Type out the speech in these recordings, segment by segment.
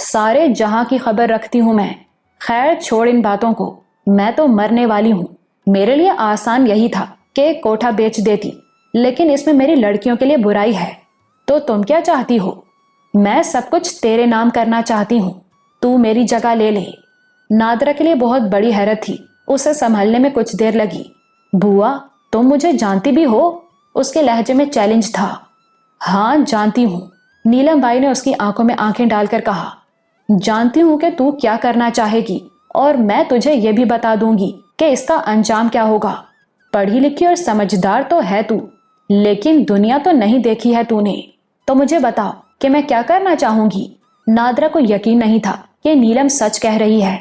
سارے جہاں کی خبر رکھتی ہوں میں۔ خیر چھوڑ ان باتوں کو، میں تو مرنے والی ہوں۔ میرے لیے آسان یہی تھا کہ کوٹھا بیچ دیتی، لیکن اس میں میری لڑکیوں کے لیے برائی ہے۔ تو تم کیا چاہتی ہو؟ میں سب کچھ تیرے نام کرنا چاہتی ہوں، تو میری جگہ لے لے۔ نادرا کے لیے بہت بڑی حیرت تھی، اسے سنبھلنے میں کچھ دیر لگی۔ بوا، تم مجھے جانتی بھی ہو؟ اس کے لہجے میں چیلنج تھا۔ ہاں جانتی ہوں، نیلم بائی نے اس کی آنکھوں میں آنکھیں ڈال کر کہا۔ جانتی ہوں کہ تو کیا کرنا چاہے گی، اور میں تجھے یہ بھی بتا دوں گی کہ اس کا انجام کیا ہوگا۔ پڑھی لکھی اور سمجھدار تو ہے تو، لیکن دنیا تو نہیں دیکھی ہے تو نے۔ تو مجھے بتاؤ کہ میں کیا کرنا چاہوں گی۔ نادرا کو یقین نہیں تھا کہ نیلم سچ کہہ رہی ہے۔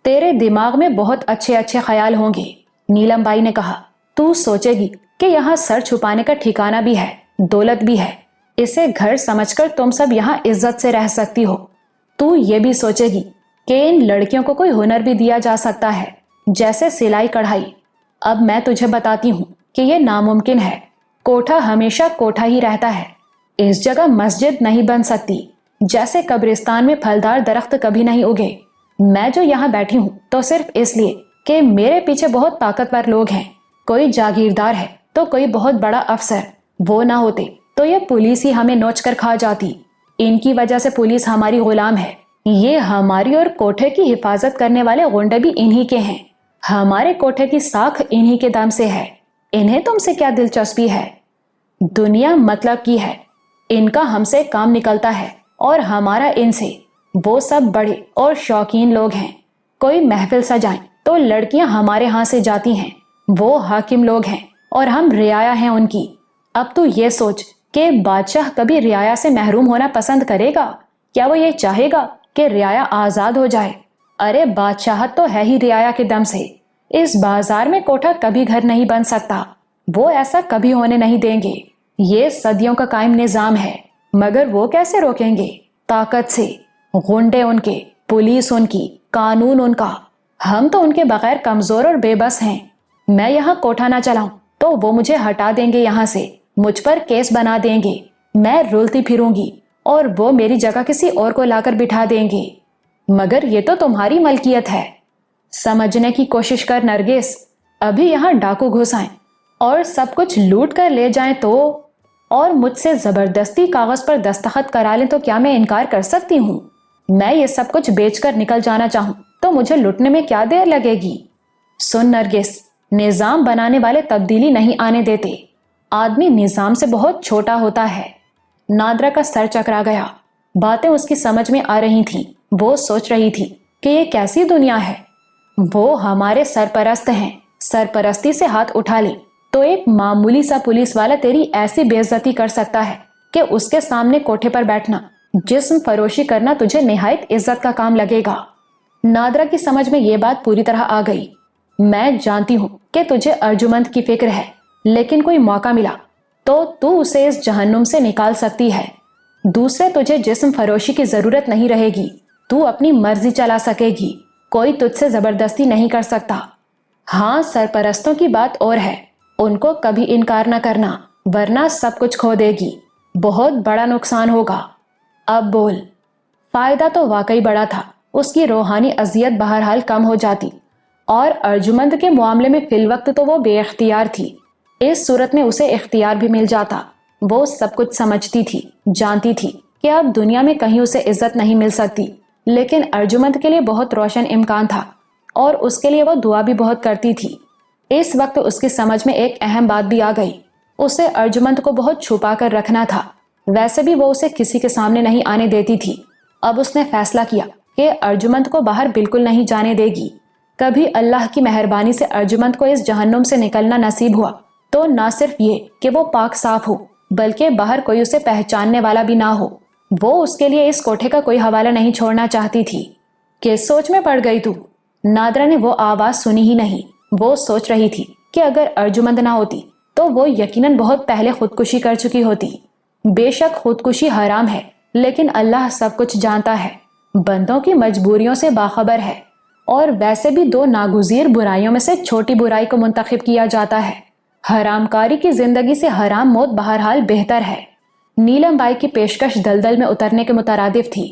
تیرے دماغ میں بہت اچھے اچھے خیال ہوں گے، نیلم بائی نے کہا۔ تو سوچے گی کہ یہاں سر چھپانے کا ٹھکانہ بھی ہے، دولت بھی ہے، اسے گھر سمجھ کر تم سب یہاں عزت سے رہ سکتی ہو۔ تو یہ بھی سوچے گی کہ ان لڑکیوں کو کوئی ہنر بھی دیا جا سکتا ہے، جیسے سلائی کڑھائی۔ اب میں تجھے بتاتی ہوں کہ یہ ناممکن ہے۔ کوٹھا ہمیشہ کوٹھا ہی رہتا ہے، اس جگہ مسجد نہیں بن سکتی، جیسے قبرستان میں پھلدار درخت کبھی نہیں اگے۔ میں جو یہاں بیٹھی ہوں تو صرف اس لیے کہ میرے پیچھے بہت طاقتور لوگ ہیں، کوئی جاگیردار ہے تو کوئی بہت بڑا افسر۔ وہ نہ ہوتے تو یہ پولیس ہی ہمیں نوچ کر کھا جاتی۔ ان کی وجہ سے پولیس ہماری غلام ہے۔ یہ ہماری اور کوٹھے کی حفاظت کرنے والے غنڈے بھی انہی کے ہیں۔ ہمارے کوٹھے کی ساکھ انہی کے دم سے ہے۔ انہیں تم سے کیا دلچسپی ہے؟ دنیا مطلب کی ہے، ان کا ہم سے کام نکلتا ہے اور ہمارا ان سے۔ وہ سب بڑے اور شوقین لوگ ہیں، کوئی محفل سجائیں تو لڑکیاں ہمارے ہاں سے جاتی ہیں۔ وہ حاکم لوگ ہیں اور ہم رعایا ہیں ان کی۔ اب تو یہ سوچ کہ بادشاہ کبھی رعایا سے محروم ہونا پسند کرے گا؟ کیا وہ یہ چاہے گا کہ رعایا آزاد ہو جائے؟ ارے بادشاہت تو ہے ہی رعایا کے دم سے۔ اس بازار میں کوٹھا کبھی گھر نہیں بن سکتا، وہ ایسا کبھی ہونے نہیں دیں گے۔ یہ صدیوں کا قائم نظام ہے، مگر وہ کیسے روکیں گے؟ طاقت سے۔ غنڈے ان کے، پولیس ان کی، قانون ان کا۔ ہم تو ان کے بغیر کمزور اور بے بس ہیں۔ میں یہاں کوٹھا نہ چلاؤں تو وہ مجھے ہٹا دیں گے یہاں سے، مجھ پر کیس بنا دیں گے، میں رولتی پھروں گی اور وہ میری جگہ کسی اور کو لا کر بٹھا دیں گے۔ مگر یہ تو تمہاری ملکیت ہے۔ سمجھنے کی کوشش کر نرگس، ابھی یہاں ڈاکو گھس آئیں اور سب کچھ لوٹ کر لے جائیں تو، اور مجھ سے زبردستی کاغذ پر دستخط کرا لیں تو کیا میں انکار کر سکتی ہوں؟ میں یہ سب کچھ بیچ کر نکل جانا چاہوں تو مجھے لٹنے میں کیا دیر لگے گی؟ سن نرگس، نظام بنانے والے تبدیلی نہیں آنے دیتے، آدمی نظام سے بہت چھوٹا ہوتا ہے۔ نادرا کا سر چکرا گیا، باتیں اس کی سمجھ میں آ رہی تھی۔ وہ سوچ رہی تھی کہ یہ کیسی دنیا ہے۔ وہ ہمارے سرپرست ہیں، سرپرستی سے ہاتھ اٹھا لے تو ایک معمولی سا پولیس والا تیری ایسی بے عزتی کر سکتا ہے کہ اس کے سامنے کوٹھے پر بیٹھنا، جسم فروشی کرنا تجھے نہایت عزت کا کام لگے گا۔ نادرا کی سمجھ میں یہ بات پوری طرح آ گئی۔ میں جانتی ہوں کہ تجھے ارجمند کی فکر ہے، لیکن کوئی موقع ملا تو اسے اس جہنم سے نکال سکتی ہے۔ دوسرے تجھے جسم فروشی کی ضرورت نہیں رہے گی، تو اپنی مرضی چلا سکے گی، کوئی تجھ سے زبردستی نہیں کر سکتا۔ ہاں سرپرستوں کی بات اور ہے، ان کو کبھی انکار نہ کرنا، ورنہ سب کچھ کھو دے گی، بہت بڑا نقصان ہوگا۔ اب بول۔ فائدہ تو واقعی بڑا تھا، اس کی روحانی اذیت بہرحال کم ہو جاتی، اور ارجمند کے معاملے میں فی الوقت تو وہ بے اختیار تھی، اس صورت میں اسے اختیار بھی مل جاتا۔ وہ سب کچھ سمجھتی تھی، جانتی تھی کہ اب دنیا میں کہیں اسے عزت نہیں مل سکتی، لیکن ارجمند کے لیے بہت روشن امکان تھا، اور اس کے لیے وہ دعا بھی بہت کرتی تھی۔ اس وقت اس کی سمجھ میں ایک اہم بات بھی آ گئی، اسے ارجمند کو بہت چھپا کر رکھنا تھا، ویسے بھی وہ اسے کسی کے سامنے نہیں آنے دیتی تھی۔ اب اس نے فیصلہ کیا کہ ارجمند کو باہر بالکل نہیں جانے دے گی۔ کبھی اللہ کی مہربانی سے ارجمند کو اس جہنم سے نکلنا نصیب ہوا تو نہ صرف یہ کہ وہ پاک صاف ہو، بلکہ باہر کوئی اسے پہچاننے والا بھی نہ ہو۔ وہ اس کے لیے اس کوٹھے کا کوئی حوالہ نہیں چھوڑنا چاہتی تھی۔ کس سوچ میں پڑ گئی تو؟ نادرا نے وہ آواز سنی ہی نہیں۔ وہ سوچ رہی تھی کہ اگر ارجمند نہ ہوتی تو وہ یقیناً بہت پہلے خودکشی کر چکی ہوتی۔ بے شک خودکشی حرام ہے، لیکن اللہ سب کچھ جانتا ہے، بندوں کی مجبوریوں سے باخبر ہے، اور ویسے بھی دو ناگزیر برائیوں میں سے چھوٹی برائی کو منتخب کیا جاتا ہے۔ حرام کاری کی زندگی سے حرام موت بہرحال بہتر ہے۔ نیلم بائی کی پیشکش دلدل میں اترنے کے مترادف تھی۔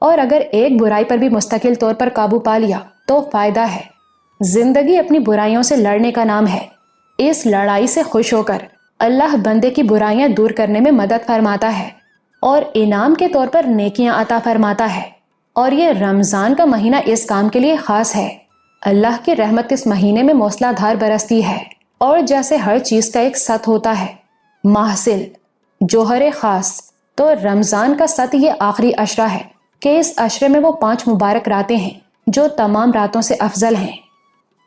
اور اگر ایک برائی پر بھی مستقل طور پر قابو پا لیا تو فائدہ ہے۔ زندگی اپنی برائیوں سے لڑنے کا نام ہے۔ اس لڑائی سے خوش ہو کر اللہ بندے کی برائیاں دور کرنے میں مدد فرماتا ہے اور انعام کے طور پر نیکیاں عطا فرماتا ہے۔ اور یہ رمضان کا مہینہ اس کام کے لیے خاص ہے۔ اللہ کی رحمت اس مہینے میں موسلا دھار برستی ہے، اور جیسے ہر چیز کا ایک ست ہوتا ہے، محصل، جوہر خاص، تو رمضان کا ست یہ آخری عشرہ ہے کہ اس عشرے میں وہ 5 مبارک راتیں ہیں جو تمام راتوں سے افضل ہیں۔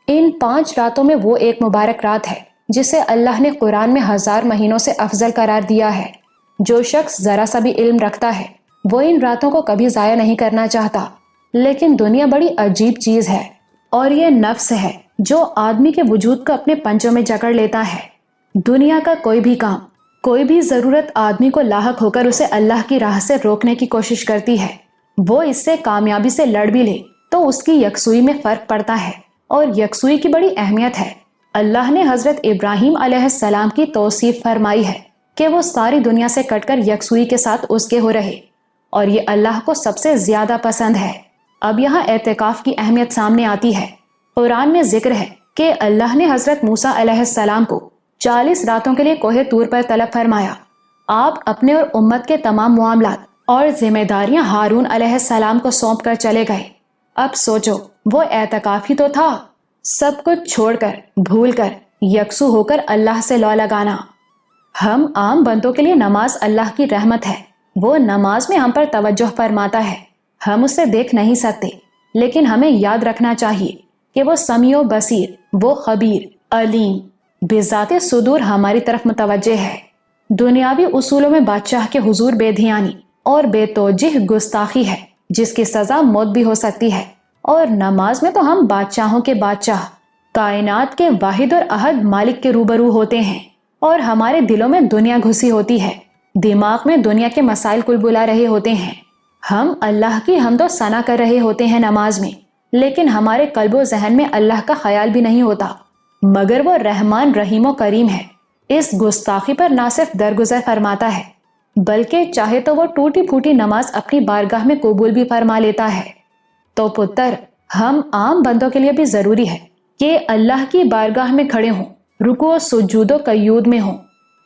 ان 5 راتوں میں وہ ایک مبارک رات ہے جسے اللہ نے قرآن میں 1000 مہینوں سے افضل قرار دیا ہے۔ جو شخص ذرا سا بھی علم رکھتا ہے وہ ان راتوں کو کبھی ضائع نہیں کرنا چاہتا، لیکن دنیا بڑی عجیب چیز ہے، اور یہ نفس ہے جو آدمی کے وجود کو اپنے پنجوں میں جکڑ لیتا ہے۔ دنیا کا کوئی بھی کام، کوئی بھی ضرورت آدمی کو لاحق ہو کر اسے اللہ کی راہ سے روکنے کی کوشش کرتی ہے۔ وہ اس سے کامیابی سے لڑ بھی لے تو اس کی یکسوئی میں فرق پڑتا ہے، اور یکسوئی کی بڑی اہمیت ہے۔ اللہ نے حضرت ابراہیم علیہ السلام کی توصیف فرمائی ہے کہ وہ ساری دنیا سے کٹ کر یکسوئی کے ساتھ اس کے ہو رہے، اور یہ اللہ کو سب سے زیادہ پسند ہے۔ اب یہاں اعتکاف کی اہمیت سامنے آتی ہے۔ قرآن میں ذکر ہے کہ اللہ نے حضرت موسیٰ علیہ السلام کو 40 راتوں کے لیے کوہ طور پر طلب فرمایا۔ آپ اپنے اور امت کے تمام معاملات اور ذمہ داریاں ہارون علیہ السلام کو سونپ کر چلے گئے۔ اب سوچو، وہ اعتکاف ہی تو تھا، سب کچھ چھوڑ کر، بھول کر، یکسو ہو کر اللہ سے لو لگانا۔ ہم عام بندوں کے لیے نماز اللہ کی رحمت ہے۔ وہ نماز میں ہم پر توجہ فرماتا ہے۔ ہم اسے دیکھ نہیں سکتے، لیکن ہمیں یاد رکھنا چاہیے کہ وہ سمیع و بصیر، وہ خبیر، علیم، بذات صدور ہماری طرف متوجہ ہے۔ دنیاوی اصولوں میں بادشاہ کے حضور بے دھیانی اور بے توجہ گستاخی ہے جس کی سزا موت بھی ہو سکتی ہے، اور نماز میں تو ہم بادشاہوں کے بادشاہ، کائنات کے واحد اور احد مالک کے روبرو ہوتے ہیں، اور ہمارے دلوں میں دنیا گھسی ہوتی ہے، دماغ میں دنیا کے مسائل کل بلا رہے ہوتے ہیں۔ ہم اللہ کی حمد و ثنا کر رہے ہوتے ہیں نماز میں، لیکن ہمارے قلب و ذہن میں اللہ کا خیال بھی نہیں ہوتا، مگر وہ رحمان رحیم و کریم ہے۔ اس گستاخی پر نہ صرف درگزر فرماتا ہے بلکہ چاہے تو وہ ٹوٹی پھوٹی نماز اپنی بارگاہ میں قبول بھی فرما لیتا ہے۔ تو پتر، ہم عام بندوں کے لیے بھی ضروری ہے کہ اللہ کی بارگاہ میں کھڑے ہوں، رکوع و سجود و قیود میں ہوں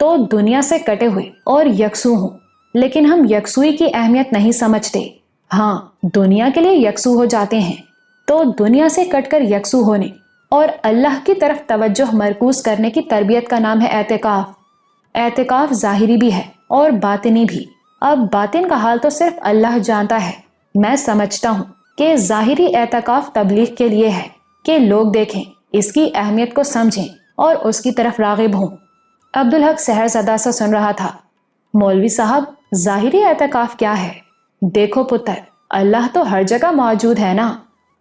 تو دنیا سے کٹے ہوئے اور یکسو ہوں، لیکن ہم یکسوئی کی اہمیت نہیں سمجھتے۔ ہاں، دنیا کے لیے یکسو ہو جاتے ہیں، تو دنیا سے کٹ کر یکسو ہونے اور اللہ کی طرف توجہ مرکوز کرنے کی تربیت کا نام ہے اعتکاف۔ اعتکاف ظاہری بھی ہے اور باطنی بھی۔ اب باطن کا حال تو صرف اللہ جانتا ہے۔ میں سمجھتا ہوں کہ ظاہری اعتکاف تبلیغ کے لیے ہے کہ لوگ دیکھیں، اس کی اہمیت کو سمجھیں اور اس کی طرف راغب ہوں۔ عبدالحق سحرزدہ سے سن رہا تھا، مولوی صاحب، ظاہری اعتکاف کیا ہے؟ دیکھو پتر، اللہ تو ہر جگہ موجود ہے نا۔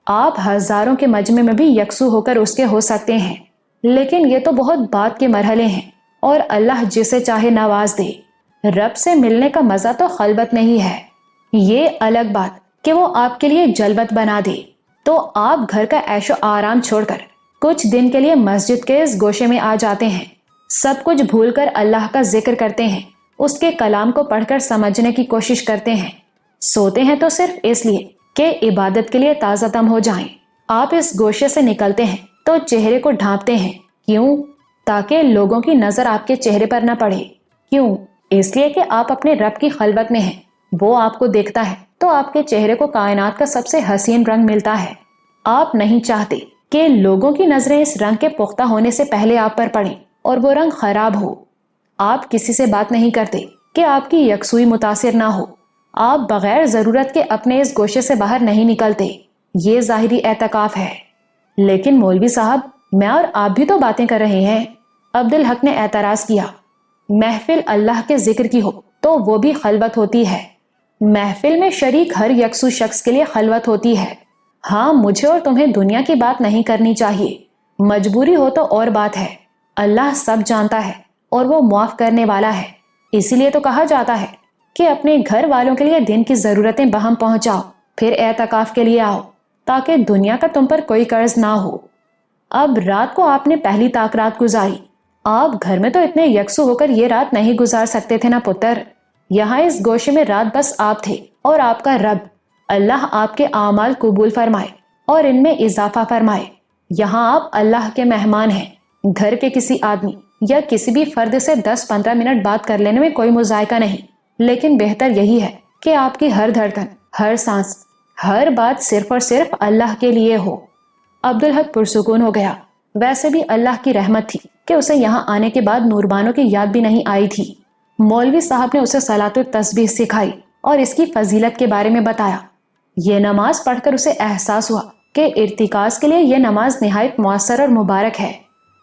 آپ ہزاروں کے مجمع میں بھی یکسو ہو کر اس کے ہو سکتے ہیں، لیکن یہ تو بہت بعد کے مرحلے ہیں، اور اللہ جسے چاہے نواز دے۔ رب سے ملنے کا مزہ تو خلوت میں ہی ہے۔ یہ الگ بات کہ وہ آپ کے لیے جلوت بنا دے تو آپ گھر کا عیش و آرام چھوڑ کر کچھ دن کے لیے مسجد کے اس گوشے میں آ جاتے ہیں، سب کچھ بھول کر اللہ کا ذکر کرتے ہیں، اس کے کلام کو پڑھ کر سمجھنے کی کوشش کرتے ہیں، سوتے ہیں تو صرف اس لیے کہ عبادت کے لیے تازہ دم ہو جائیں۔ آپ اس گوشے سے نکلتے ہیں تو چہرے کو ڈھانپتے ہیں، کیوں؟ تاکہ لوگوں کی نظر آپ کے چہرے پر نہ پڑے۔ کیوں؟ اس لیے کہ آپ اپنے رب کی خلوت میں ہیں، وہ آپ کو دیکھتا ہے تو آپ کے چہرے کو کائنات کا سب سے حسین رنگ ملتا ہے۔ آپ نہیں چاہتے کہ لوگوں کی نظریں اس رنگ کے پختہ ہونے سے پہلے آپ پر پڑیں اور وہ رنگ خراب ہو۔ آپ کسی سے بات نہیں کرتے کہ آپ کی یکسوئی متاثر نہ ہو۔ آپ بغیر ضرورت کے اپنے اس گوشے سے باہر نہیں نکلتے۔ یہ ظاہری اعتکاف ہے۔ لیکن مولوی صاحب، میں اور آپ بھی تو باتیں کر رہے ہیں۔ عبدالحق نے اعتراض کیا، محفل اللہ کے ذکر کی ہو تو وہ بھی خلوت ہوتی ہے۔ محفل میں شریک ہر یکسو شخص کے لیے خلوت ہوتی ہے۔ ہاں، مجھے اور تمہیں دنیا کی بات نہیں کرنی چاہیے، مجبوری ہو تو اور بات ہے۔ اللہ سب جانتا ہے اور وہ معاف کرنے والا ہے۔ اسی لیے تو کہا جاتا ہے کہ اپنے گھر والوں کے لیے دن کی ضرورتیں بہم پہنچاؤ، پھر اعتکاف کے لیے آؤ، تاکہ دنیا کا تم پر کوئی قرض نہ ہو۔ اب رات کو آپ نے پہلی طاق رات گزاری۔ آپ گھر میں تو اتنے یکسو ہو کر یہ رات نہیں گزار سکتے تھے نا پتر۔ یہاں اس گوشے میں رات بس آپ تھے اور آپ کا رب۔ اللہ آپ کے اعمال قبول فرمائے اور ان میں اضافہ فرمائے۔ یہاں آپ اللہ کے مہمان ہیں۔ گھر کے کسی آدمی یا کسی بھی فرد سے 10-15 منٹ بات کر لینے میں کوئی مذائقہ نہیں، لیکن بہتر یہی ہے کہ آپ کی ہر دھڑکن، ہر سانس، ہر بات صرف اور صرف اللہ کے لیے ہو۔ عبدالحق پرسکون ہو گیا۔ ویسے بھی اللہ کی رحمت تھی کہ اسے یہاں آنے کے بعد نوربانوں کی یاد بھی نہیں آئی تھی۔ مولوی صاحب نے اسے صلاۃ التسبیح سکھائی اور اس کی فضیلت کے بارے میں بتایا۔ یہ نماز پڑھ کر اسے احساس ہوا کہ ارتکاز کے لیے یہ نماز نہایت مؤثر اور مبارک ہے۔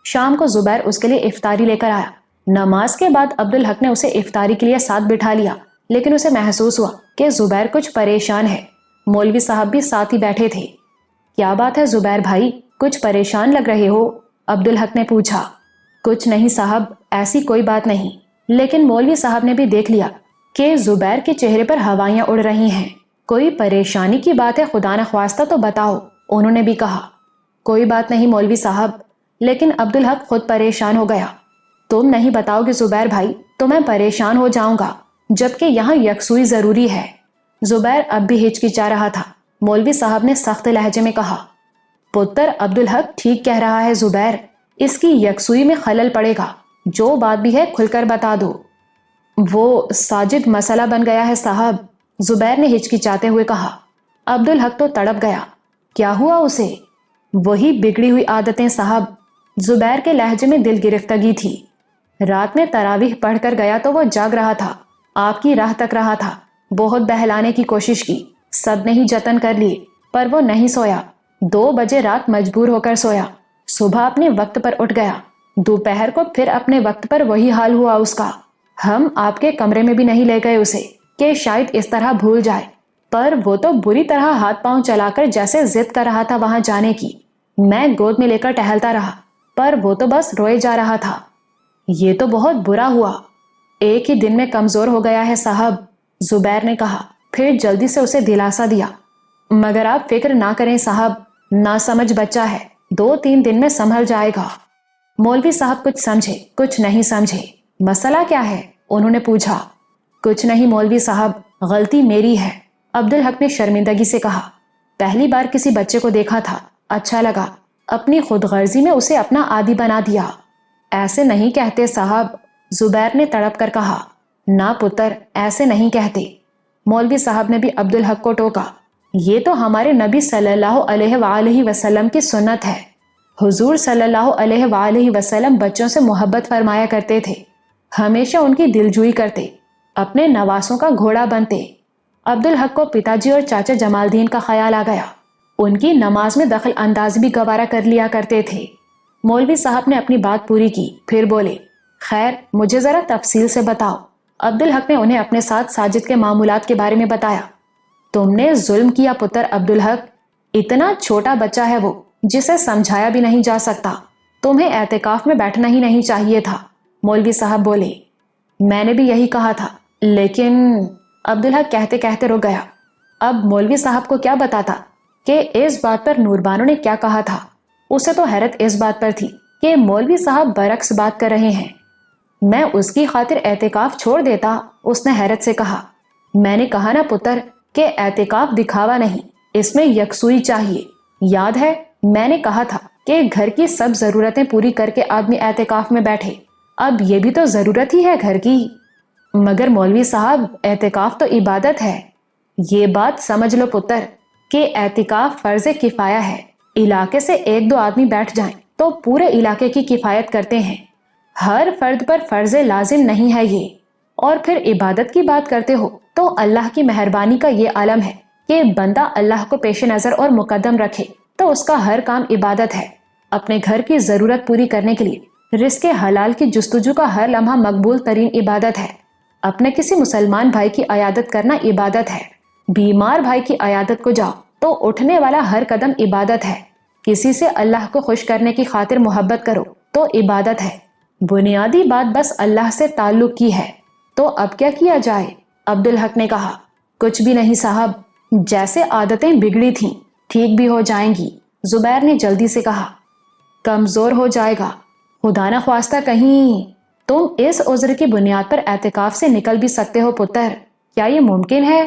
شام کو زبیر اس کے لیے افطاری لے کر آیا۔ نماز کے بعد عبدالحق نے اسے افطاری کے لیے ساتھ بٹھا لیا، لیکن اسے محسوس ہوا کہ زبیر کچھ پریشان ہے۔ مولوی صاحب بھی ساتھ ہی بیٹھے تھے۔ کیا بات ہے زبیر بھائی، کچھ پریشان لگ رہے ہو؟ عبدالحق نے پوچھا۔ کچھ نہیں صاحب، ایسی کوئی بات نہیں۔ لیکن مولوی صاحب نے بھی دیکھ لیا کہ زبیر کے چہرے پر ہوائیاں اڑ رہی ہیں۔ کوئی پریشانی کی بات ہے خدا نخواستہ تو بتاؤ، انہوں نے بھی کہا۔ کوئی بات نہیں مولوی صاحب، لیکن عبدالحق خود پریشان ہو گیا۔ تم نہیں بتاؤ گے زبیر بھائی تو میں پریشان ہو جاؤں گا، جبکہ یہاں یکسوئی ضروری ہے۔ زبیر اب بھی ہچکچا رہا تھا۔ مولوی صاحب نے سخت لہجے میں کہا، پتر عبدالحق ٹھیک کہہ رہا ہے زبیر، اس کی یکسوئی میں خلل پڑے گا۔ جو بات بھی ہے کھل کر بتا دو۔ وہ ساجد مسئلہ بن گیا ہے صاحب، زبیر نے ہچکچاتے ہوئے کہا۔ عبدالحق تو تڑپ گیا۔ کیا ہوا اسے؟ وہی بگڑی ہوئی عادتیں صاحب، زبیر کے لہجے میں دل گرفتگی تھی۔ رات میں تراویح پڑھ کر گیا تو وہ جاگ رہا تھا، آپ کی راہ تک رہا تھا، بہت بہلانے کی کوشش کی، سب نے ہی جتن کر لیے، پر وہ نہیں سویا۔ 2 بجے رات مجبور ہو کر سویا، صبح اپنے وقت پر اٹھ گیا، دوپہر کو پھر اپنے وقت پر وہی حال ہوا اس کا۔ ہم آپ کے کمرے میں بھی نہیں لے گئے اسے کہ شاید اس طرح بھول جائے، پر وہ تو بری طرح ہاتھ پاؤں چلا کر جیسے ضد کر رہا تھا وہاں جانے کی۔ میں گود میں لے کر ٹہلتا رہا، پر وہ تو بس روئے جا رہا تھا۔ یہ تو بہت برا ہوا، ایک ہی دن میں کمزور ہو گیا ہے صاحب، زبیر نے کہا، پھر جلدی سے اسے دلاسا دیا۔ مگر آپ فکر نہ کریں صاحب، ناسمجھ بچہ ہے، 2-3 دن میں سنبھل جائے گا۔ مولوی صاحب کچھ سمجھے کچھ نہیں سمجھے۔ مسئلہ کیا ہے؟ انہوں نے پوچھا۔ کچھ نہیں مولوی صاحب، غلطی میری ہے، عبدالحق نے شرمندگی سے کہا۔ پہلی بار کسی بچے کو دیکھا تھا، اچھا لگا، اپنی خود غرضی میں اسے اپنا عادی بنا دیا۔ ایسے نہیں کہتے صاحب، زبیر نے تڑپ کر کہا۔ نہ پتر، ایسے نہیں کہتے۔ مولوی صاحب نے بھی عبدالحق کو ٹوکا۔ یہ تو ہمارے نبی صلی اللہ علیہ وآلہ وسلم کی سنت ہے۔ حضور صلی اللہ علیہ وآلہ وسلم بچوں سے محبت فرمایا کرتے تھے، ہمیشہ ان کی دلجوئی کرتے، اپنے نواسوں کا گھوڑا بنتے۔ عبدالحق کو پتا جی اور چاچا جمال الدین کا خیال آ گیا، ان کی نماز میں دخل اندازی بھی گوارا کر لیا کرتے تھے۔ مولوی صاحب نے اپنی بات پوری کی، پھر بولے، خیر مجھے ذرا تفصیل سے بتاؤ۔ عبدالحق نے انہیں اپنے ساتھ ساجد کے معمولات کے بارے میں بتایا۔ تم نے ظلم کیا پتر عبدالحق، اتنا چھوٹا بچہ ہے وہ، جسے سمجھایا بھی نہیں جا سکتا، تمہیں اعتکاف میں بیٹھنا ہی نہیں چاہیے تھا۔ مولوی صاحب بولے، میں نے بھی یہی کہا تھا، لیکن عبدالحق کہتے کہتے رک گیا۔ اب مولوی صاحب کو کیا بتاتا کہ اس بات پر نوربانو نے کیا کہا تھا۔ اسے تو حیرت اس بات پر تھی کہ مولوی صاحب برعکس بات کر رہے ہیں۔ میں اس کی خاطر اعتکاف چھوڑ دیتا، اس نے حیرت سے کہا۔ میں نے کہا نا پتر کہ اعتکاف دکھاوا نہیں، اس میں یکسوئی چاہیے۔ یاد ہے میں نے کہا تھا کہ گھر کی سب ضرورتیں پوری کر کے آدمی اعتکاف میں بیٹھے، اب یہ بھی تو ضرورت ہی ہے گھر کی۔ مگر مولوی صاحب اعتکاف تو عبادت ہے۔ یہ بات سمجھ لو پتر کہ اعتکاف فرض کفایہ ہے، علاقے سے 1-2 آدمی بیٹھ جائیں تو پورے علاقے کی کفایت کرتے ہیں، ہر فرد پر فرض لازم نہیں ہے یہ۔ اور پھر عبادت کی بات کرتے ہو تو اللہ کی مہربانی کا یہ عالم ہے کہ بندہ اللہ کو پیش نظر اور مقدم رکھے تو اس کا ہر کام عبادت ہے۔ اپنے گھر کی ضرورت پوری کرنے کے لیے رزق حلال کی جستجو کا ہر لمحہ مقبول ترین عبادت ہے۔ اپنے کسی مسلمان بھائی کی عیادت کرنا عبادت ہے، بیمار بھائی کی عیادت کو جاؤ تو اٹھنے والا ہر قدم عبادت ہے، کسی سے اللہ کو خوش کرنے کی خاطر محبت کرو تو عبادت ہے۔ بنیادی بات بس اللہ سے تعلق کی ہے، تو اب کیا کیا جائے؟ عبدالحق نے کہا۔ کچھ بھی نہیں صاحب، جیسے عادتیں بگڑی تھیں ٹھیک بھی ہو جائیں گی، زبیر نے جلدی سے کہا۔ کمزور ہو جائے گا، خدا نہ خواستہ کہیں تم اس عذر کی بنیاد پر اعتکاف سے نکل بھی سکتے ہو پتر، کیا یہ ممکن ہے؟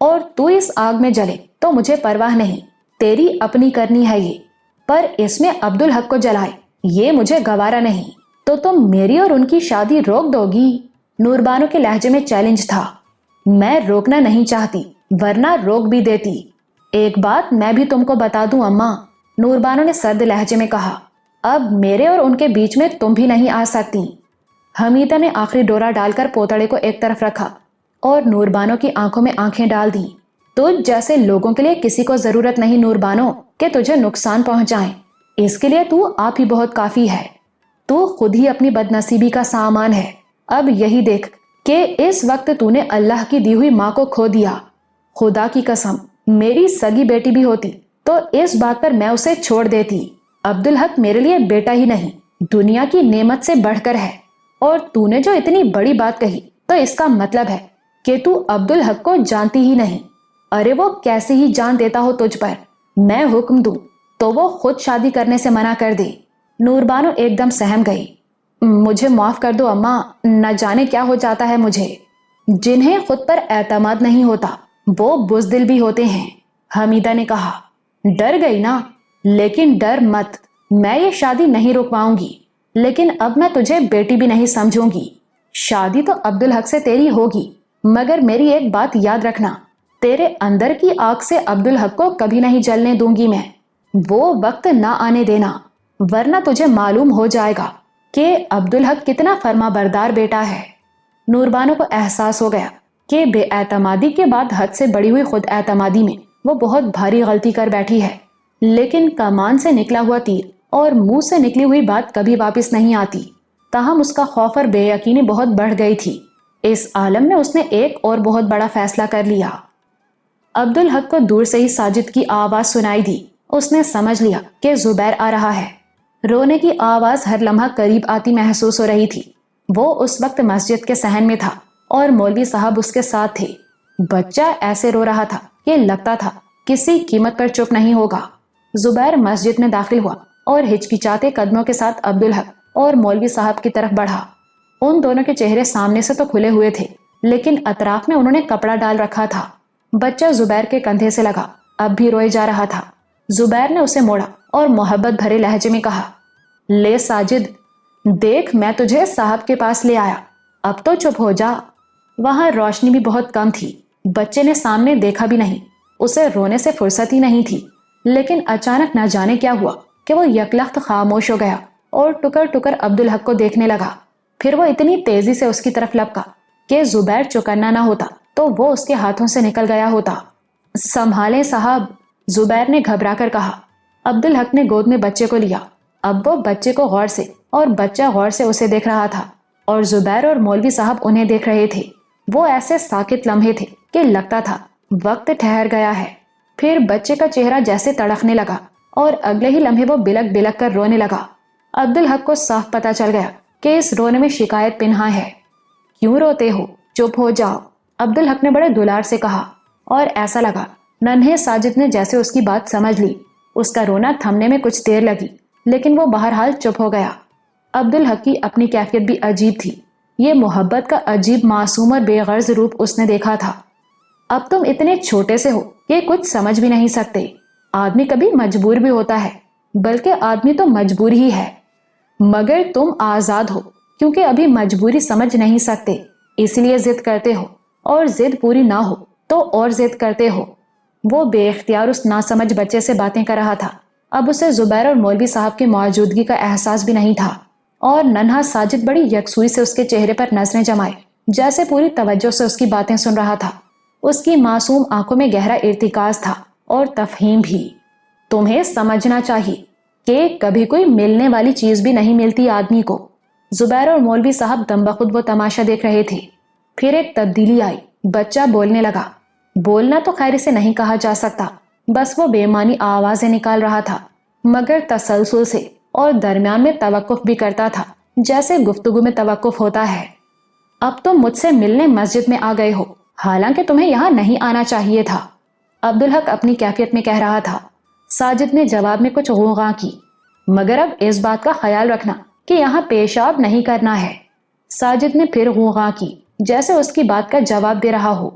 اور تو اس آگ میں جلے تو مجھے پرواہ نہیں، تیری اپنی کرنی ہے یہ، پر اس میں عبدالحق کو جلائے یہ مجھے گوارا نہیں۔ تو تم میری اور ان کی شادی روک دو گی؟ نور بانو کے لہجے میں چیلنج تھا۔ میں روکنا نہیں چاہتی ورنہ روک بھی دیتی۔ ایک بات میں بھی تم کو بتا دوں اماں، نور بانو نے سرد لہجے میں کہا، اب میرے اور ان کے بیچ میں تم بھی نہیں آ سکتی۔ حمیدہ نے آخری ڈورا ڈال کر پوتڑے کو ایک طرف رکھا اور نور بانو کی آنکھوں میں آنکھیں ڈال دیں۔ تجھ جیسے لوگوں کے لیے کسی کو ضرورت نہیں نور بانو کہ تجھے نقصان پہنچائیں، اس کے لیے تو آپ ہی بہت کافی ہے۔ تو خود ہی اپنی بدنصیبی کا سامان ہے۔ اب یہی دیکھ کہ اس وقت تو نے اللہ کی دی ہوئی ماں کو کھو دیا۔ خدا کی قسم میری سگی بیٹی بھی ہوتی تو اس بات پر میں اسے چھوڑ دیتی۔ عبدالحق میرے لیے بیٹا ہی نہیں، دنیا کی نعمت سے بڑھ کر ہے۔ اور تو نے جو اتنی بڑی بات کہی تو اس کا مطلب ہے کہ تو عبدالحق کو جانتی ہی نہیں۔ ارے وہ کیسے ہی جان دیتا ہو تجھ پر، میں حکم دوں تو وہ خود شادی کرنے سے منع کر دے۔ نور بانو ایک دم سہم گئی۔ مجھے معاف کر دو اماں، نہ جانے کیا ہو جاتا ہے مجھے۔ جنہیں خود پر اعتماد نہیں ہوتا وہ بزدل بھی ہوتے ہیں، حمیدہ نے کہا۔ ڈر گئی نا؟ لیکن ڈر مت، میں یہ شادی نہیں رکواؤں گی، لیکن اب میں تجھے بیٹی بھی نہیں سمجھوں گی۔ شادی تو عبدالحق سے تیری ہوگی، مگر میری ایک بات یاد رکھنا، تیرے اندر کی آگ سے عبدالحق کو کبھی نہیں جلنے دوں گی میں۔ وہ وقت نہ آنے دینا، ورنہ تجھے معلوم ہو جائے گا کہ عبدالحق کتنا فرما بردار بیٹا ہے۔ نور بانو کو احساس ہو گیا کہ بے اعتمادی کے بعد حد سے بڑی ہوئی خود اعتمادی میں وہ بہت بھاری غلطی کر بیٹھی ہے، لیکن کمان سے نکلا ہوا تیر اور منہ سے نکلی ہوئی بات کبھی واپس نہیں آتی۔ تاہم اس کا خوف اور بے یقینی بہت بڑھ گئی تھی۔ اس عالم میں اس نے ایک اور بہت بڑا فیصلہ کر لیا۔ عبدالحق کو دور سے ہی ساجد کی آواز سنائی دی۔ اس نے سمجھ لیا کہ زبیر آ رہا ہے۔ رونے کی آواز ہر لمحہ قریب آتی محسوس ہو رہی تھی۔ وہ اس وقت مسجد کے صحن میں تھا اور مولوی صاحب اس کے ساتھ تھے۔ بچہ ایسے رو رہا تھا کہ لگتا تھا کسی قیمت پر چپ نہیں ہوگا۔ زبیر مسجد میں داخل ہوا اور ہچکچاتے قدموں کے ساتھ عبدالحق اور مولوی صاحب کی طرف بڑھا۔ ان دونوں کے چہرے سامنے سے تو کھلے ہوئے تھے، لیکن اطراف میں انہوں نے کپڑا ڈال رکھا تھا۔ بچہ زبیر کے کندھے سے لگا، اب بھی روئے جا رہا تھا۔ زبیر نے اسے موڑا اور محبت بھرے لہجے میں کہا، لے ساجد، دیکھ میں تجھے صاحب کے پاس لے آیا، اب تو چپ ہو جا۔ وہاں روشنی بھی بہت کم تھی، بچے نے سامنے دیکھا بھی نہیں، اسے رونے سے فرصت ہی نہیں تھی، لیکن اچانک نہ جانے کیا ہوا کہ وہ یکلخت خاموش ہو گیا اور ٹکر ٹکر عبدالحق کو دیکھنے لگا۔ پھر وہ اتنی تیزی سے اس کی طرف لپکا کہ زبیر چوکنا نہ ہوتا تو وہ اس کے ہاتھوں سے نکل گیا ہوتا۔ سنبھالیں صاحب، زبیر نے گھبرا کر کہا۔ عبدالحق نے گود میں بچے کو لیا۔ اب وہ بچے کو غور سے اور بچہ غور سے اسے دیکھ رہا تھا، اور زبیر اور مولوی صاحب انہیں دیکھ رہے تھے۔ وہ ایسے ساکت لمحے تھے کہ لگتا تھا وقت ٹھہر گیا ہے۔ پھر بچے کا چہرہ جیسے تڑکنے لگا اور اگلے ہی لمحے وہ بلک بلک کر رونے لگا۔ عبدالحق کو صاف پتہ چل گیا کہ اس رونے میں شکایت پنہاں ہے۔ کیوں روتے ہو؟ چپ ہو جاؤ، عبدالحق نے بڑے دلار سے کہا، اور ایسا لگا ننھے ساجد نے جیسے اس کی بات سمجھ لی۔ اس کا رونا تھمنے میں کچھ دیر لگی، لیکن وہ بہرحال چپ ہو گیا۔ عبدالحق کی اپنی کیفیت بھی عجیب تھی۔ یہ محبت کا عجیب معصوم اور بے غرض روپ اس نے دیکھا تھا۔ اب تم اتنے چھوٹے سے ہو کہ کچھ سمجھ بھی نہیں سکتے۔ آدمی کبھی مجبور بھی ہوتا ہے، بلکہ آدمی تو مجبور ہی ہے، مگر تم آزاد ہو کیونکہ ابھی مجبوری سمجھ نہیں سکتے، اس لیے ضد کرتے ہو، اور ضد پوری نہ ہو تو اور ضد کرتے ہو۔ وہ بے اختیار اس ناسمجھ بچے سے باتیں کر رہا تھا۔ اب اسے زبیر اور مولوی صاحب کی موجودگی کا احساس بھی نہیں تھا، اور ننھا ساجد بڑی یکسوئی سے اس کے چہرے پر نظریں جمائے جیسے پوری توجہ سے اس کی باتیں سن رہا تھا۔ اس کی معصوم آنکھوں میں گہرا ارتکاز تھا اور تفہیم بھی۔ تمہیں سمجھنا چاہیے کہ کبھی کوئی ملنے والی چیز بھی نہیں ملتی آدمی کو۔ زبیر اور مولوی صاحب دم بخود وہ تماشا دیکھ رہے تھے۔ پھر ایک تبدیلی آئی، بچہ بولنے لگا۔ بولنا تو خیر سے نہیں کہا جا سکتا، بس وہ بے معنی آوازیں نکال رہا تھا، مگر تسلسل سے اور درمیان میں توقف بھی کرتا تھا، جیسے گفتگو میں توقف ہوتا ہے۔ اب تم مجھ سے ملنے مسجد میں آ گئے ہو، حالانکہ تمہیں یہاں نہیں آنا چاہیے تھا، عبدالحق اپنی کیفیت میں کہہ رہا تھا۔ ساجد نے جواب میں کچھ غوغاں کی، مگر اب اس بات کا خیال رکھنا کہ یہاں پیشاب نہیں کرنا ہے۔ ساجد نے پھر غوغاں کی، جیسے اس کی بات کا جواب دے رہا ہو۔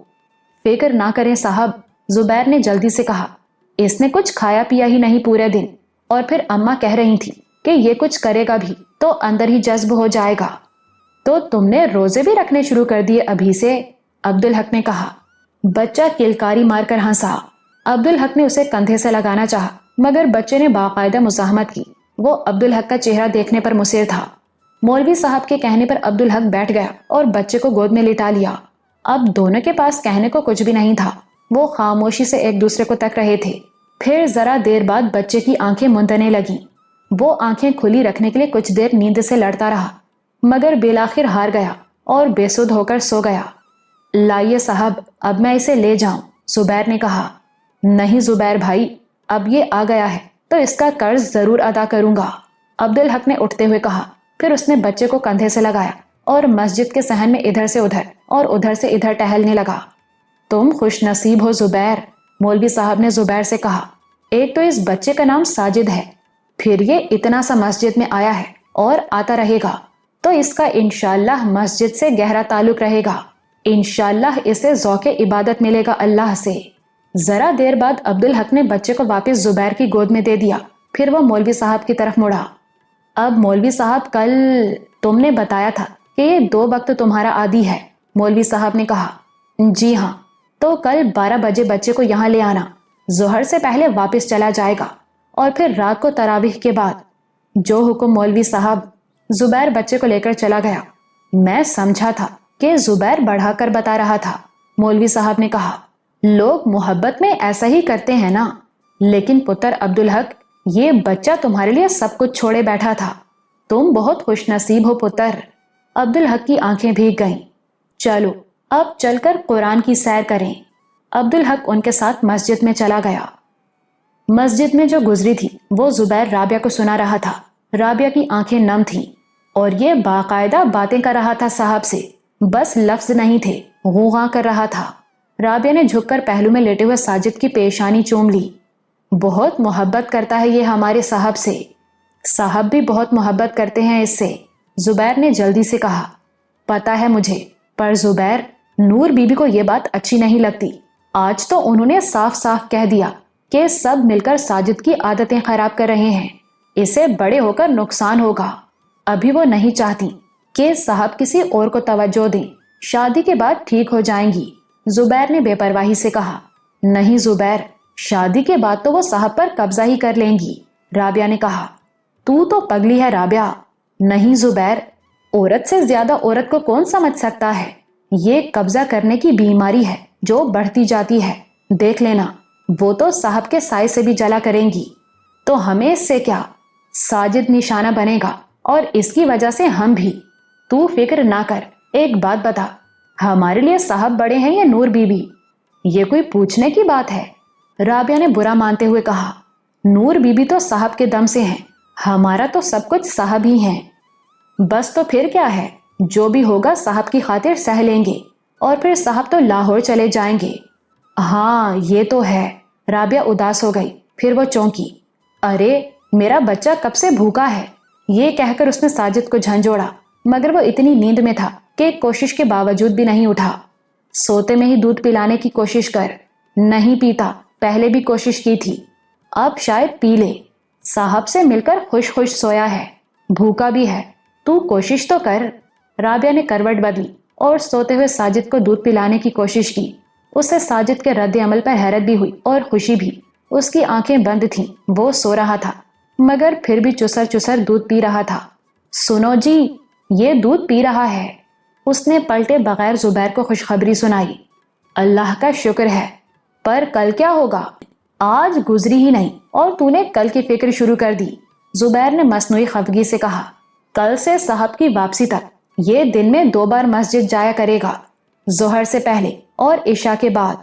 فکر نہ کریں صاحب، زبیر نے جلدی سے کہا، اس نے کچھ کھایا پیا ہی نہیں پورے دن، اور پھر اماں کہہ رہی تھی کہ یہ کچھ کرے گا بھی تو اندر ہی جذب ہو جائے گا۔ تو تم نے روزے بھی رکھنے شروع کر دیے ابھی سے؟ عبدالحق نے کہا۔ بچہ کلکاری مار کر ہنسا۔ عبدالحق نے اسے کندھے سے لگانا چاہا مگر بچے نے باقاعدہ مزاحمت کی۔ وہ عبدالحق کا چہرہ دیکھنے پر مصر تھا۔ مولوی صاحب کے کہنے پر عبدالحق بیٹھ گیا اور بچے کو گود میں لٹا لیا۔ اب دونوں کے پاس کہنے کو کچھ بھی نہیں تھا۔ وہ خاموشی سے ایک دوسرے کو تک رہے تھے۔ پھر ذرا دیر بعد بچے کی آنکھیں مندنے لگیں۔ وہ آنکھیں کھلی رکھنے کے لیے کچھ دیر نیند سے لڑتا رہا مگر بالآخر ہار گیا اور بے سدھ ہو کر سو گیا۔ لائیے صاحب، اب میں اسے لے جاؤں، زبیر نے کہا۔ نہیں زبیر بھائی، اب یہ آ گیا ہے تو اس کا قرض ضرور ادا کروں گا، عبدالحق نے اٹھتے ہوئے کہا۔ پھر اس نے بچے کو کندھے سے لگایا اور مسجد کے صحن میں ادھر سے ادھر اور ادھر سے ادھر ٹہلنے لگا۔ تم خوش نصیب ہو زبیر، مولوی صاحب نے زبیر سے کہا۔ ایک تو اس بچے کا نام ساجد ہے، پھر یہ اتنا سا مسجد میں آیا ہے اور آتا رہے گا، تو اس کا انشاءاللہ مسجد سے گہرا تعلق رہے گا۔ انشاءاللہ اسے ذوق عبادت ملے گا اللہ سے۔ ذرا دیر بعد عبدالحق نے بچے کو واپس زبیر کی گود میں دے دیا۔ پھر وہ مولوی صاحب کی طرف مڑا۔ اب مولوی صاحب، کل تم نے بتایا تھا کہ یہ 2 وقت تمہارا عادی ہے، مولوی صاحب نے کہا۔ جی ہاں، تو کل 12 بجے بچے کو یہاں لے آنا، ظہر سے پہلے واپس چلا جائے گا، اور پھر رات کو تراویح کے بعد۔ جو حکم مولوی صاحب۔ زبیر بچے کو لے کر چلا گیا۔ میں سمجھا تھا کہ زبیر بڑھا کر بتا رہا تھا، مولوی صاحب نے کہا۔ لوگ محبت میں ایسا ہی کرتے ہیں نا، لیکن پتر عبدالحق، یہ بچہ تمہارے لیے سب کچھ چھوڑے بیٹھا تھا۔ تم بہت خوش نصیب ہو پتر۔ عبدالحق کی آنکھیں بھیگ گئیں۔ چلو اب چل کر قرآن کی سیر کریں۔ عبدالحق ان کے ساتھ مسجد میں چلا گیا۔ مسجد میں جو گزری تھی وہ زبیر رابعہ کو سنا رہا تھا۔ رابعہ کی آنکھیں نم تھیں اور یہ باقاعدہ باتیں کر رہا تھا صاحب سے، بس لفظ نہیں تھے، غوغاں کر رہا تھا۔ رابعہ نے جھک کر پہلو میں لیٹے ہوئے ساجد کی پیشانی چوم لی۔ بہت محبت کرتا ہے یہ ہمارے صاحب سے، صاحب بھی بہت محبت کرتے ہیں اس سے، زبیر نے جلدی سے کہا۔ پتا ہے مجھے، پر زبیر، نور بی بی کو یہ بات اچھی نہیں لگتی۔ آج تو انہوں نے صاف صاف کہہ دیا کہ سب مل کر ساجد کی عادتیں خراب کر رہے ہیں، اسے بڑے ہو کر نقصان ہوگا۔ ابھی وہ نہیں چاہتی کہ صاحب کسی اور کو توجہ دیں، شادی کے بعد ٹھیک ہو جائیں گی، زبیر نے بے پرواہی سے کہا۔ نہیں زبیر، شادی کے بعد تو وہ صاحب پر قبضہ ہی کر لیں گی، رابعہ نے کہا۔ تو پگلی ہے رابعہ۔ نہیں زبیر، عورت سے زیادہ عورت کو کون سمجھ سکتا ہے؟ یہ قبضہ کرنے کی بیماری ہے جو بڑھتی جاتی ہے، دیکھ لینا، وہ تو صاحب کے سائے سے بھی جلا کریں گی، تو ہمیں اس سے کیا؟ ساجد نشانہ بنے گا اور اس کی وجہ سے ہم بھی۔ تو فکر نہ کر، ایک بات بتا، ہمارے لیے صاحب بڑے ہیں یا نور بی بی؟ یہ کوئی پوچھنے کی بات ہے؟ رابعہ نے برا مانتے ہوئے کہا۔ نور بی بی تو صاحب کے دم سے ہیں، ہمارا تو سب کچھ صاحب ہی ہیں۔ بس تو پھر کیا ہے، جو بھی ہوگا صاحب کی خاطر سہ لیں گے، اور پھر صاحب تو لاہور چلے جائیں گے۔ ہاں یہ تو ہے، رابعہ اداس ہو گئی، پھر وہ چونکی۔ ارے میرا بچہ کب سے بھوکا ہے، یہ کہہ کر اس نے ساجد کو جھنجھوڑا، مگر وہ اتنی نیند میں تھا کہ کوشش کے باوجود بھی نہیں اٹھا۔ سوتے میں ہی دودھ پلانے کی کوشش کر۔ نہیں پیتا، پہلے بھی کوشش کی تھی، اب شاید پی لے۔ صاحب سے مل کر خوش خوش سویا ہے، بھوکا بھی ہے، تو کوشش تو کر۔ رابعہ نے کروٹ بدلی اور سوتے ہوئے ساجد کو دودھ پلانے کی کوشش کی۔ اسے ساجد کے رد عمل پر حیرت بھی ہوئی اور خوشی بھی۔ اس کی آنکھیں بند تھیں، وہ سو رہا تھا مگر پھر بھی چسر چسر دودھ پی رہا تھا۔ سنو جی، یہ دودھ پی رہا ہے، اس نے پلٹے بغیر زبیر کو خوشخبری سنائی۔ اللہ کا شکر ہے، پر کل کیا ہوگا؟ آج گزری ہی نہیں اور تو نے کل کی فکر شروع کر دی، زبیر نے مصنوعی خفگی سے کہا۔ کل سے صاحب کی واپسی تک یہ دن میں 2 بار مسجد جایا کرے گا، ظہر سے پہلے اور عشاء کے بعد۔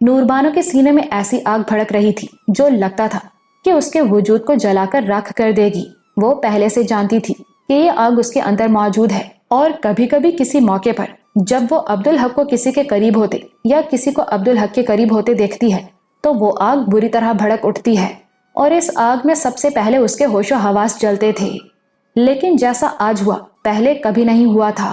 نوربانو کے سینے میں ایسی آگ بھڑک رہی تھی جو لگتا تھا کہ اس کے وجود کو جلا کر راکھ کر دے گی۔ وہ پہلے سے جانتی تھی کہ یہ آگ اس کے اندر موجود ہے، اور کبھی کبھی کسی موقع پر جب وہ عبدالحق کو کسی کے قریب ہوتے یا کسی کو عبدالحق کے قریب ہوتے دیکھتی ہے تو وہ آگ بری طرح بھڑک اٹھتی ہے، اور اس آگ میں سب سے پہلے اس کے ہوش و حواس جلتے تھے۔ لیکن جیسا آج ہوا پہلے کبھی نہیں ہوا تھا۔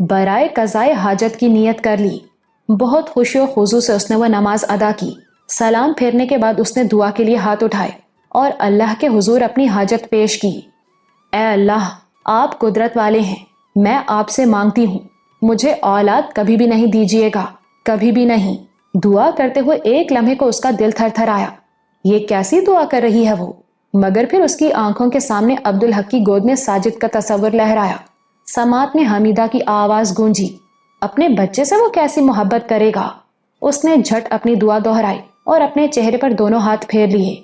برائے قضائے حاجت کی نیت کر لی۔ بہت خوشی و خضوع سے اس نے وہ نماز ادا کی۔ سلام پھیرنے کے بعد اس نے دعا کے لیے ہاتھ اٹھائے اور اللہ کے حضور اپنی حاجت پیش کی۔ اے اللہ، آپ قدرت والے ہیں، میں آپ سے مانگتی ہوں مجھے اولاد کبھی بھی نہیں دیجیے گا، کبھی بھی نہیں۔ دعا کرتے ہوئے ایک لمحے کو اس کا دل تھر تھر آیا، یہ کیسی دعا کر رہی ہے وہ؟ مگر پھر اس کی آنکھوں کے سامنے عبدالحق کی گود میں ساجد کا تصور لہرایا۔ سماعت میں حمیدہ کی آواز گونجی، اپنے بچے سے وہ کیسی محبت کرے گا؟ اس نے جھٹ اپنی دعا دہرائی اور اپنے چہرے پر دونوں ہاتھ پھیر لیے۔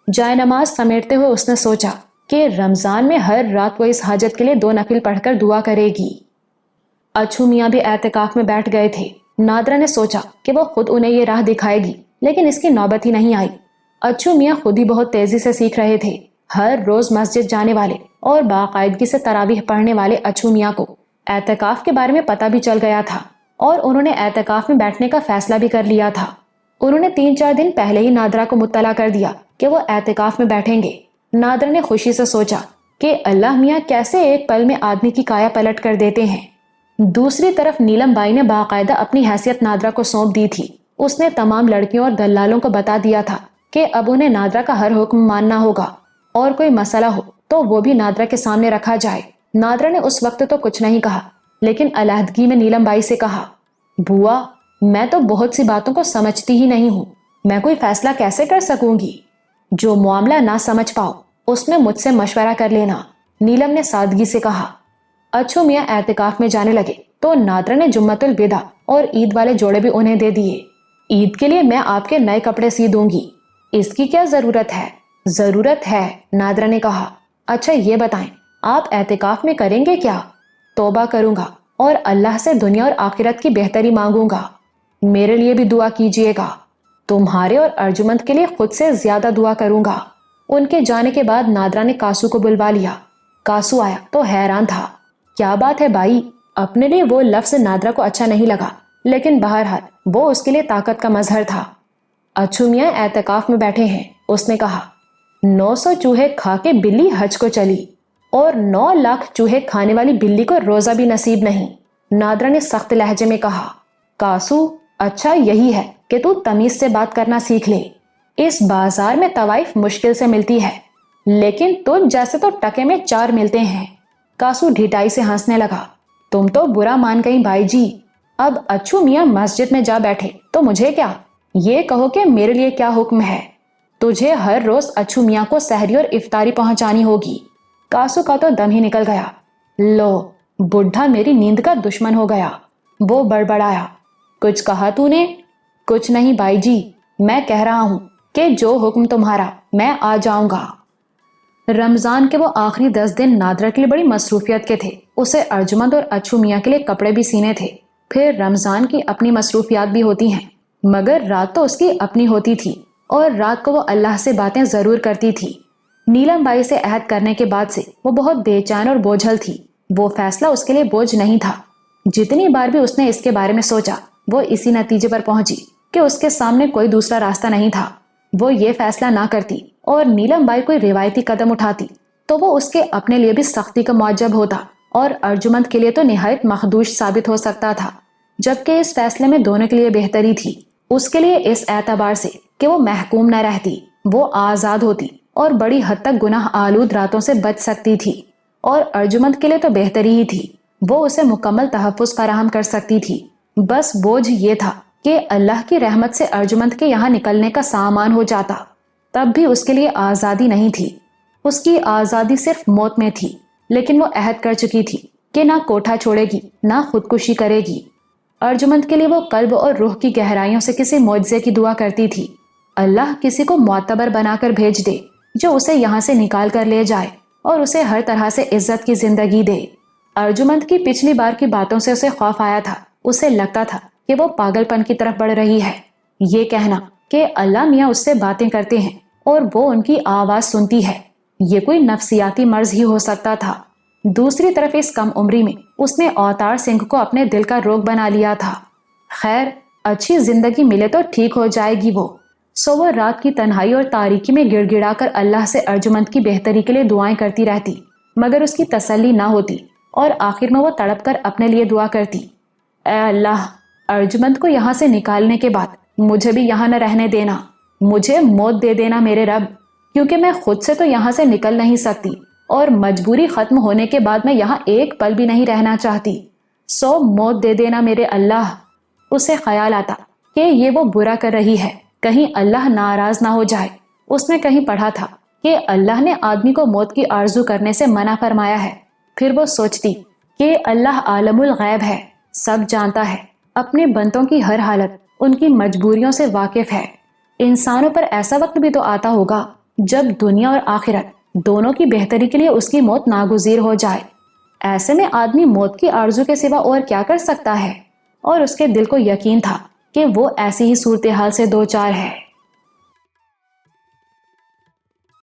جائے نماز سمیٹتے ہوئے اس نے سوچا کہ رمضان میں ہر رات وہ اس حاجت کے لیے 2 نفل پڑھ کر دعا کرے گی۔ اچھو میاں بھی اعتکاف میں بیٹھ گئے تھے۔ نادرہ نے سوچا کہ وہ خود انہیں یہ راہ دکھائے گی، لیکن اس کی نوبت ہی نہیں آئی۔ اچھو میاں خود ہی بہت تیزی سے سیکھ رہے تھے۔ ہر روز مسجد جانے والے اور باقاعدگی سے تراویح پڑھنے والے اچھو میاں کو اعتکاف کے بارے میں پتہ بھی چل گیا تھا اور انہوں نے اعتکاف میں بیٹھنے کا فیصلہ بھی کر لیا تھا۔ انہوں نے 3-4 دن پہلے ہی نادرہ کو مطلع کر دیا کہ وہ اعتکاف میں بیٹھیں گے۔ نادرہ نے خوشی سے سوچا کہ اللہ میاں کیسے ایک پل میں آدمی کی کایا پلٹ کر دیتے ہیں۔ دوسری طرف نیلم بائی نے باقاعدہ اپنی حیثیت نادرہ کو سونپ دی تھی۔ اس نے تمام لڑکیوں اور دلالوں کو بتا دیا تھا کہ اب انہیں نادرہ کا ہر حکم ماننا ہوگا اور کوئی مسئلہ ہو تو وہ بھی نادرہ کے سامنے رکھا جائے۔ نادرہ نے اس وقت تو کچھ نہیں کہا، لیکن علیحدگی میں نیلم بائی سے کہا، بوا، میں تو بہت سی باتوں کو سمجھتی ہی نہیں ہوں، میں کوئی فیصلہ کیسے کر سکوں گی؟ جو معاملہ نہ سمجھ پاؤ اس میں مجھ سے مشورہ کر لینا، نیلم نے سادگی سے کہا۔ اچھو میاں اعتکاف میں جانے لگے تو نادرہ نے جمعۃ الوداع اور عید والے جوڑے بھی انہیں دے دیے۔ عید کے لیے میں آپ کے نئے کپڑے سی دوں گی، اس کی کیا ضرورت ہے؟ ضرورت ہے، نادرہ نے کہا۔ اچھا یہ بتائیں، آپ اعتکاف میں کریں گے کیا؟ توبہ کروں گا اور اللہ سے دنیا اور آخرت کی بہتری مانگوں گا۔ میرے لیے بھی دعا کیجیے گا، تمہارے اور ارجمند کے لیے خود سے زیادہ دعا کروں گا۔ ان کے جانے کے بعد نادرہ نے کاسو کو بلوا لیا۔ کاسو آیا تو حیران تھا، کیا بات ہے بھائی؟ اپنے لیے وہ لفظ نادرہ کو اچھا نہیں لگا، لیکن بہرحال وہ اس کے لیے طاقت کا مظہر تھا۔ اچھو میاں اعتکاف میں بیٹھے ہیں، اس نے کہا۔ 900 چوہے کھا کے بلی حج کو چلی اور 9 لاکھ چوہے کھانے والی بلی کو روزہ بھی نصیب نہیں، نادرہ نے سخت لہجے میں کہا۔ کاسو، اچھا یہی ہے کہ تو تمیز سے بات کرنا سیکھ لے۔ اس بازار میں طوائف مشکل سے ملتی ہے، لیکن تجھ جیسے تو ٹکے میں 4 ملتے ہیں۔ کاسو ڈھٹائی سے ہنسنے لگا۔ تم تو برا مان گئی بھائی جی، اب اچھو میاں مسجد میں جا بیٹھے تو مجھے کیا؟ یہ کہو کہ میرے لیے کیا حکم ہے؟ تجھے ہر روز اچھو میاں کو سحری اور افطاری پہنچانی ہوگی۔ کاسو کا تو دم ہی نکل گیا۔ لو، بڈھا میری نیند کا دشمن ہو گیا، وہ بڑبڑایا۔ کچھ کہا تو نے؟ کچھ نہیں بھائی جی، میں کہہ رہا ہوں کہ جو حکم تمہارا میں آ جاؤں گا۔ رمضان کے وہ آخری 10 دن نادرہ کے لیے بڑی مصروفیت کے تھے۔ اسے ارجمند اور اچھو میاں کے لیے کپڑے بھی سینے تھے۔ پھر رمضان کی اپنی مصروفیات بھی ہوتی ہیں، مگر رات تو اس کی اپنی ہوتی تھی اور رات کو وہ اللہ سے باتیں ضرور کرتی تھی۔ نیلم بائی سے عہد کرنے کے بعد سے وہ بہت بے چین اور بوجھل تھی۔ وہ فیصلہ اس کے لیے بوجھ نہیں تھا۔ جتنی بار بھی اس نے اس کے بارے میں سوچا وہ اسی نتیجے پر پہنچی کہ اس کے سامنے کوئی دوسرا راستہ نہیں تھا۔ وہ یہ فیصلہ نہ کرتی اور نیلم بائی کوئی روایتی قدم اٹھاتی تو وہ اس کے اپنے لیے بھی سختی کا معجب ہوتا اور ارجمند کے لیے تو نہایت مخدوش ثابت ہو سکتا تھا، جبکہ اس فیصلے میں دونوں کے لیے بہتری تھی۔ اس کے لیے اس اعتبار سے کہ وہ محکوم نہ رہتی، وہ آزاد ہوتی اور بڑی حد تک گناہ آلود راتوں سے بچ سکتی تھی، اور ارجمند کے لیے تو بہتری ہی تھی، وہ اسے مکمل تحفظ فراہم کر سکتی تھی۔ بس بوجھ یہ تھا کہ اللہ کی رحمت سے ارجمند کے یہاں نکلنے کا سامان ہو جاتا، تب بھی اس کے لیے آزادی نہیں تھی۔ اس کی آزادی صرف موت میں تھی، لیکن وہ عہد کر چکی تھی کہ نہ کوٹھا چھوڑے گی نہ خودکشی کرے گی۔ ارجمند کے لیے وہ قلب اور روح کی گہرائیوں سے کسی معجزے کی دعا کرتی تھی، اللہ کسی کو معتبر بنا کر بھیج دے جو اسے یہاں سے نکال کر لے جائے اور اسے ہر طرح سے عزت کی زندگی دے۔ ارجمند کی پچھلی بار کی باتوں سے اسے خوف آیا تھا۔ اسے لگتا تھا کہ وہ پاگل پن کی طرف بڑھ رہی ہے۔ یہ کہنا کہ اللہ میاں اس سے باتیں کرتے ہیں اور وہ ان کی آواز سنتی ہے، یہ کوئی نفسیاتی مرض ہی ہو سکتا تھا۔ دوسری طرف اس کم عمری میں اس نے اوتار سنگھ کو اپنے دل کا روگ بنا لیا تھا۔ خیر، اچھی زندگی ملے تو ٹھیک ہو جائے گی وہ رات کی تنہائی اور تاریکی میں گڑ گڑا کر اللہ سے ارجمند کی بہتری کے لیے دعائیں کرتی رہتی، مگر اس کی تسلی نہ ہوتی اور آخر میں وہ تڑپ کر اپنے لیے دعا کرتی، اے اللہ، ارجمند کو یہاں سے نکالنے کے بعد مجھے بھی یہاں نہ رہنے دینا، مجھے موت دے دینا میرے رب، کیونکہ میں خود سے تو یہاں سے نکل نہیں سکتی اور مجبوری ختم ہونے کے بعد میں یہاں ایک پل بھی نہیں رہنا چاہتی، سو موت دے دینا میرے اللہ۔ اسے خیال آتا کہ یہ وہ برا کر رہی ہے، کہیں اللہ ناراض نہ ہو جائے۔ اس نے کہیں پڑھا تھا کہ اللہ نے آدمی کو موت کی آرزو کرنے سے منع فرمایا ہے۔ پھر وہ سوچتی کہ اللہ عالم الغیب ہے، سب جانتا ہے، اپنے بندوں کی ہر حالت، ان کی مجبوریوں سے واقف ہے۔ انسانوں پر ایسا وقت بھی تو آتا ہوگا جب دنیا اور آخرت دونوں کی بہتری کے لیے اس کی موت ناگزیر ہو جائے۔ ایسے میں آدمی موت کی آرزو کے سوا اور کیا کر سکتا ہے؟ اور اس کے دل کو یقین تھا کہ وہ ایسی ہی صورتحال سے دوچار ہے۔